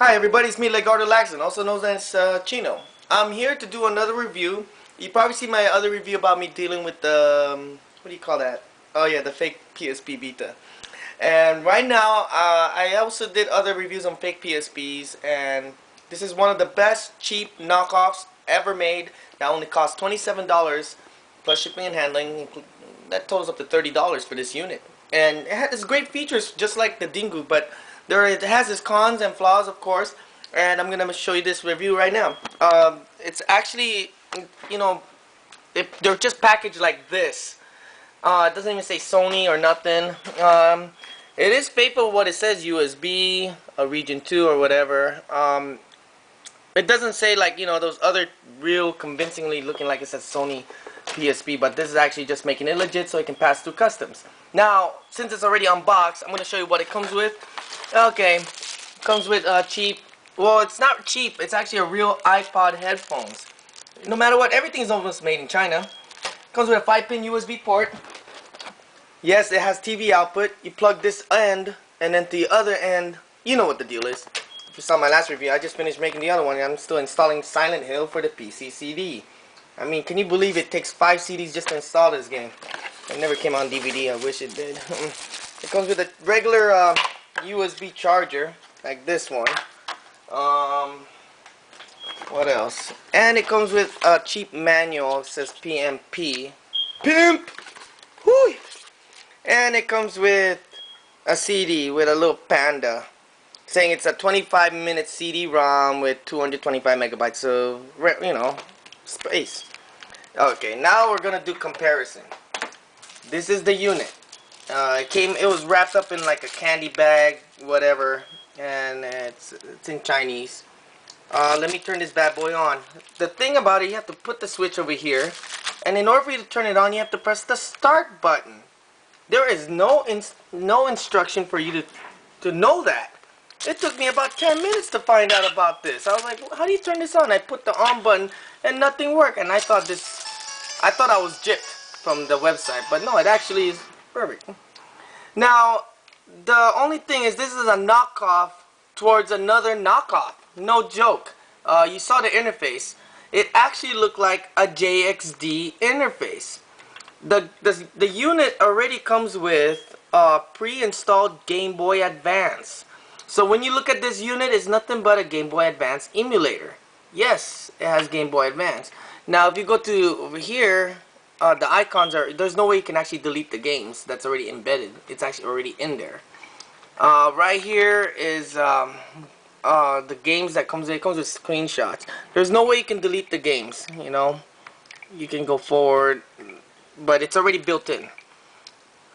Hi everybody, it's me, Legardo Laxon, also known as Chino. I'm here to do another review. You probably see my other review about me dealing with the, what do you call that? Oh yeah, the fake PSP Vita. And right now, I also did other reviews on fake PSPs, and this is one of the best cheap knockoffs ever made that only costs $27 plus shipping and handling. That totals up to $30 for this unit. And it has great features just like the Dingu, but it has its cons and flaws, of course, and I'm gonna show you this review right now. It's actually, you know, they're just packaged like this. It doesn't even say Sony or nothing. It is faithful what it says, USB, a region 2 or whatever. It doesn't say like, those other real convincingly looking like it says Sony PSP, but this is actually just making it legit so it can pass through customs. Now, since it's already unboxed, I'm going to show you what it comes with. Okay, it comes with cheap, well, it's not cheap, it's actually a real iPod headphones. No matter what, everything's almost made in China. It comes with a 5-pin USB port. Yes, it has TV output. You plug this end, and then the other end, you know what the deal is. If you saw my last review, I just finished making the other one, and I'm still installing Silent Hill for the PC CD. I mean, can you believe it takes 5 CDs just to install this game? It never came on DVD, I wish it did. It comes with a regular USB charger, like this one. What else? And it comes with a cheap manual, it says PMP. Pimp! Whoo! And it comes with a CD with a little panda saying it's a 25-minute CD-ROM with 225 megabytes of, space. Okay, now we're gonna do comparison. This is the unit. It was wrapped up in like a candy bag, whatever, and it's in Chinese. Let me turn this bad boy on. The thing about it, you have to put the switch over here, and in order for you to turn it on, you have to press the start button. There is no instruction for you to know that. It took me about 10 minutes to find out about this. I was like, how do you turn this on? I put the on button and nothing worked. And I thought I was gypped from the website. But no, it actually is perfect. Now, the only thing is this is a knockoff towards another knockoff. No joke. You saw the interface. It actually looked like a JXD interface. The unit already comes with a pre-installed Game Boy Advance. So when you look at this unit, it's nothing but a Game Boy Advance emulator. Yes, it has Game Boy Advance. Now if you go to over here, the icons there's no way you can actually delete the games. That's already embedded. It's actually already in there. Right here is the games that it comes with screenshots. There's no way you can delete the games, You can go forward, but it's already built in.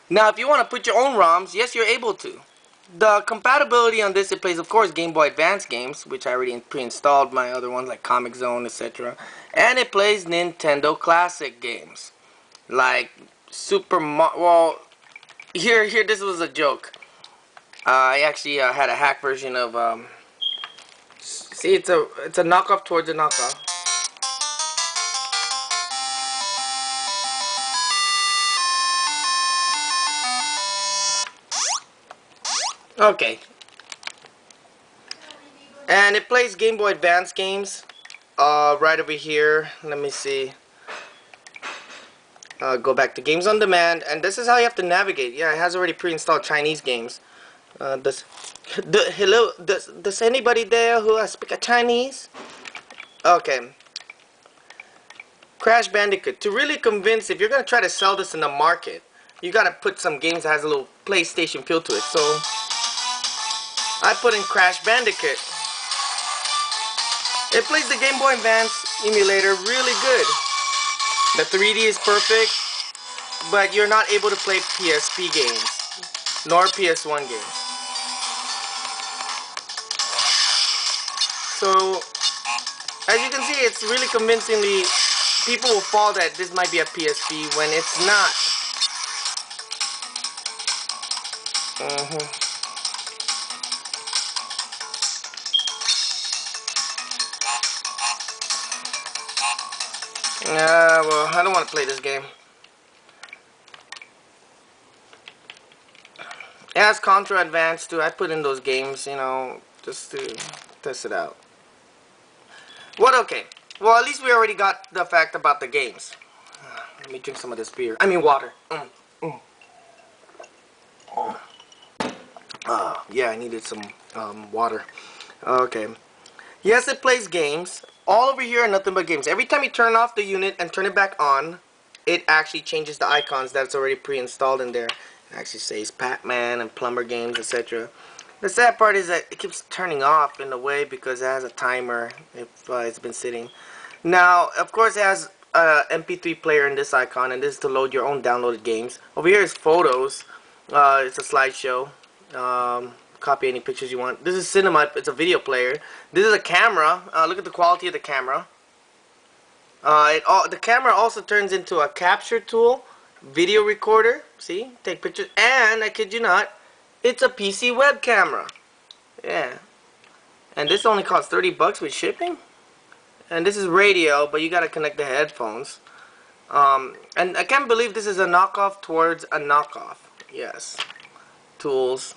Now if you want to put your own ROMs, yes, you're able to. The compatibility on this, it plays of course Game Boy Advance games, which I already pre-installed my other ones like Comic Zone, etc. And it plays Nintendo Classic games like Super Mario. Well, here this was a joke. I actually had a hack version of see, it's a knockoff towards a knockoff. Okay. And it plays Game Boy Advance games. Right over here. Let me see. Go back to Games on Demand, and this is how you have to navigate. Yeah, it has already pre-installed Chinese games. Hello? Does anybody there who speak a Chinese? Okay. Crash Bandicoot. To really convince, if you're gonna try to sell this in the market, you gotta put some games that has a little PlayStation feel to it. So I put in Crash Bandicoot. It plays the Game Boy Advance emulator really good. The 3D is perfect, but you're not able to play PSP games, nor PS1 games. So, as you can see, it's really convincingly, people will fall that this might be a PSP when it's not. Well, I don't want to play this game. It has Contra Advanced too. I put in those games, you know, just to test it out. What? Okay. Well, at least we already got the fact about the games. Let me drink some of this beer. I mean water. Yeah, I needed some water. Okay. Yes, it plays games. All over here are nothing but games. Every time you turn off the unit and turn it back on, it actually changes the icons that's already pre-installed in there. It actually says Pac-Man and Plumber games, etc. The sad part is that it keeps turning off in a way because it has a timer if it's been sitting. Now, of course, it has MP3 player in this icon, and this is to load your own downloaded games. Over here is photos. It's a slideshow. Copy any pictures you want. This is cinema. It's a video player. This is a camera. Look at the quality of the camera. The camera also turns into a capture tool, video recorder. See, take pictures, and I kid you not, it's a PC web camera. Yeah, and this only costs 30 bucks with shipping. And this is radio, but you gotta connect the headphones. And I can't believe this is a knockoff towards a knockoff. Yes. Tools.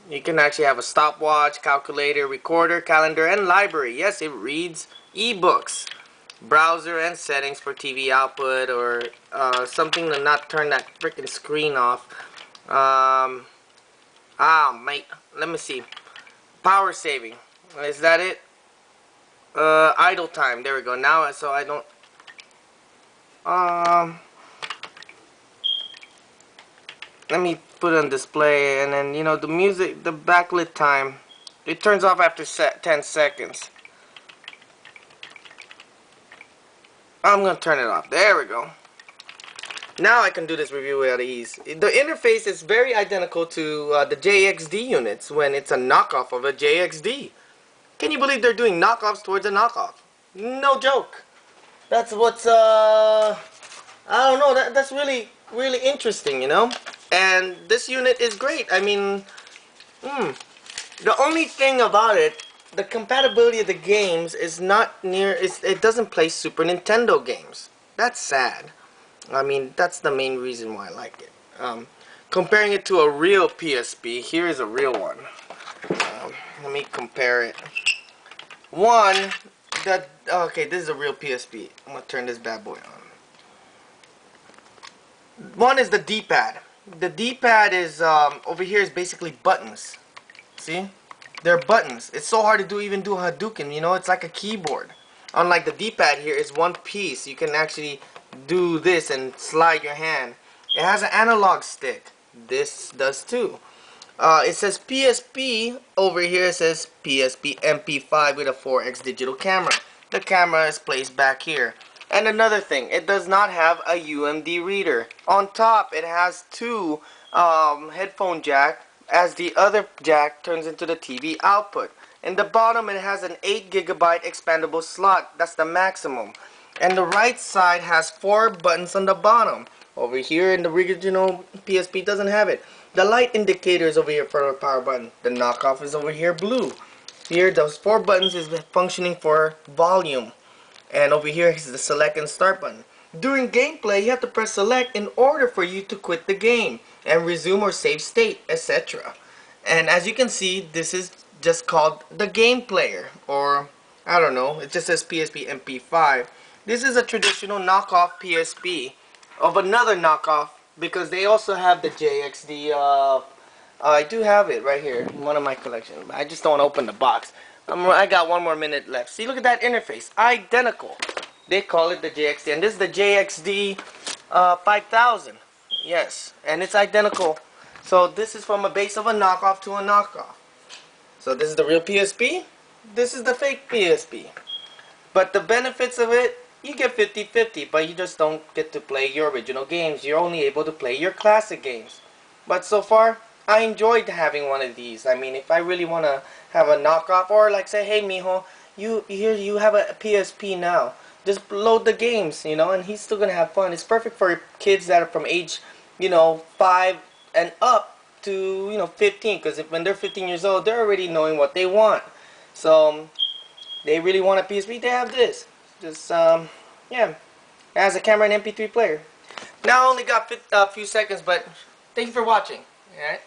You can actually have a stopwatch, calculator, recorder, calendar, and library. Yes, it reads ebooks. Browser and settings for TV output, or something to not turn that freaking screen off. Mate, let me see. Power saving. Is that it? Idle time. There we go. Now, so I don't. Let me put it on display, and then, you know, the music, the backlit time, it turns off after 10 seconds. I'm gonna turn it off. There we go. Now I can do this review without ease. The interface is very identical to the JXD units when it's a knockoff of a JXD. Can you believe they're doing knockoffs towards a knockoff? No joke. That's what's I don't know. That's really interesting, you know. And this unit is great. I mean, the only thing about it, the compatibility of the games is not near. It doesn't play Super Nintendo games. That's sad. I mean, that's the main reason why I like it. Comparing it to a real PSP, here is a real one. Let me compare it. Okay, this is a real PSP. I'm gonna turn this bad boy on. One is the D-pad. The D-pad is over here is basically buttons. See? They're buttons. It's so hard to even do Hadouken, you know, it's like a keyboard. Unlike the D-pad here, is one piece. You can actually do this and slide your hand. It has an analog stick. This does too. It says PSP. Over here it says PSP MP5 with a 4x digital camera. The camera is placed back here. And another thing, it does not have a UMD reader. On top, it has two headphone jack, as the other jack turns into the TV output. In the bottom, it has an 8 GB expandable slot. That's the maximum. And the right side has 4 buttons on the bottom. Over here in the original PSP doesn't have it. The light indicator is over here for the power button. The knockoff is over here blue. Here, those 4 buttons is functioning for volume. And over here is the select and start button. During gameplay, you have to press select in order for you to quit the game and resume or save state, etc. And as you can see, this is just called the game player, or I don't know, it just says PSP MP5. This is a traditional knockoff PSP of another knockoff, because they also have the JXD. I do have it right here in one of my collections. I just don't want to open the box. I got 1 more minute left. See, look at that interface. Identical. They call it the JXD. And this is the JXD 5000. Yes. And it's identical. So this is from a base of a knockoff to a knockoff. So this is the real PSP. This is the fake PSP. But the benefits of it, you get 50-50. But you just don't get to play your original games. You're only able to play your classic games. But so far, I enjoyed having one of these. I mean, if I really want to have a knockoff, or like say, hey mijo, you have a PSP now, just load the games, you know, and he's still gonna have fun. It's perfect for kids that are from age, you know, 5 and up to, you know, 15, because when they're 15 years old, they're already knowing what they want. So they really want a PSP, they have this. Just yeah, it has a camera and MP3 player. Now I only got a few seconds, but thank you for watching. All right.